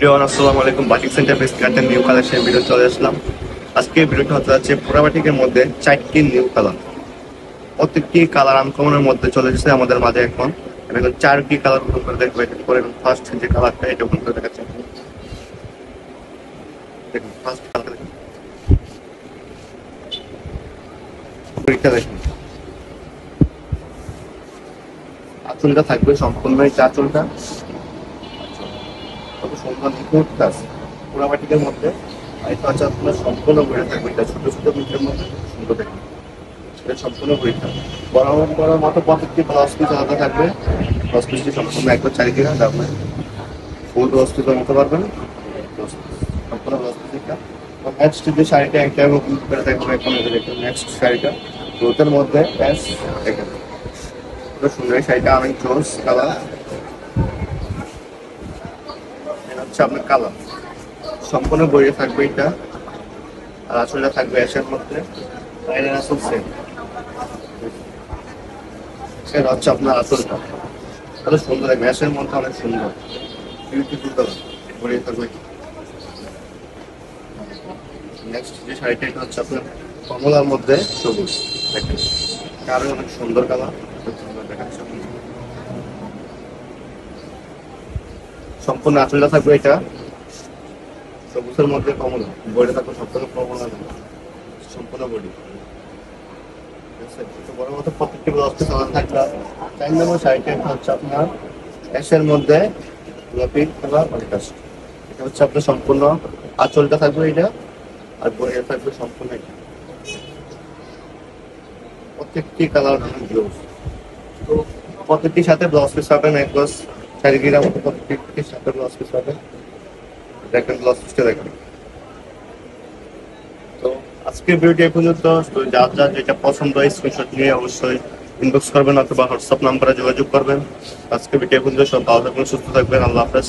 Everyone, আসসালামু আলাইকুম। Batik centre best কার্টের নিউ কালেকশন ভিডিও চলে আসলাম। আজকে ভিডিওটা হতে যাচ্ছে পুরা বাটিকের মধ্যে 4টি নিউ কালার। প্রত্যেকটি কালার আনকমনের মধ্যে চলে এসেছে আমাদের মাঝে এখন। আমি এখন 4টি কালার ওপেন করে দেখবো। ফার্স্ট যে কালারটা এটা ওপেন করে দেখাচ্ছি। দেখুন ফার্স্ট কালার দেখুন, এটা দেখুন। আঁচলটা থাকবে সম্পূর্ণ এই আঁচলটা কত সুন্দর নিখুঁত কাজ পুরা বাটিকের মধ্যে। আর এটা হচ্ছে আপনার সম্পূর্ণ ঘুরে থাকবে, এটা ছোট ছোট মিটার মধ্যে সুন্দর দেখুন। এটা সম্পূর্ণ পরীক্ষা বরাবর করার মতো প্রত্যেকটি ব্লাউজ পিস আলাদা থাকবে। ব্লাউজ পিসটি সম্পূর্ণ একবার চারিদিকে আপনি ফুল ব্লাউজ পিস নিতে পারবেন। সম্পূর্ণ ব্লাউজ পিস একটা নেক্সট যে শাড়িটা একটা করে দেখবেন এখন দেখুন। নেক্সট শাড়িটা রোদের মধ্যে প্যাস দেখেন খুব সুন্দর। এই শাড়িটা অনেক জোস কালার। এটা হচ্ছে আপনার কালার সম্পূর্ণ বইয়ে থাকবে এটা। আর আসলে থাকবে অ্যাশের মধ্যে লাইনের আসল সেম। এটা হচ্ছে আপনার আসলটা কত সুন্দর, ম্যাশের মধ্যে অনেক সুন্দর বিউটিফুল কালার বইয়ে থাকবে। নেক্সট যে শাড়িটা এটা হচ্ছে আপনার কমলার মধ্যে সবুজ দেখেন, কারো অনেক সুন্দর কালার দেখাচ্ছে। সম্পূর্ণ আঁচলটা থাকবে এটা সবুজের মধ্যে কমলা, বইটা থাকবে সম্পূর্ণ কমলা সম্পূর্ণ বডি। বড় মতো প্রত্যেকটি ব্লাউজ পিস আলাদা থাকবে। 4 নম্বর শাড়িটা হচ্ছে আপনার অ্যাশের মধ্যে গোলাপি কালার কন্ট্রাস্ট। এটা হচ্ছে আপনার সম্পূর্ণ আঁচলটা থাকবে এটা, আর বইটা থাকবে সম্পূর্ণ এটা। প্রত্যেকটি কালার ব্লাউজ তো প্রত্যেকটির সাথে ব্লাউজ পিস পাবেন এক গজ চারিদিকে মতো প্রত্যেকটির সাথে ব্লাউজ পিস পাবেন। দেখেন ব্লাউজ পিসটা দেখেন। তো আজকের ভিডিওটি এই পর্যন্ত। তো যার যার যেটা পছন্দ হয় স্ক্রিনশট নিয়ে অবশ্যই ইনবক্স করবেন অথবা হোয়াটসঅ্যাপ নাম্বারে যোগাযোগ করবেন। আজকের ভিডিও এই পর্যন্ত। সব ভালো থাকবেন, সুস্থ থাকবেন। আল্লাহ হাফেজ।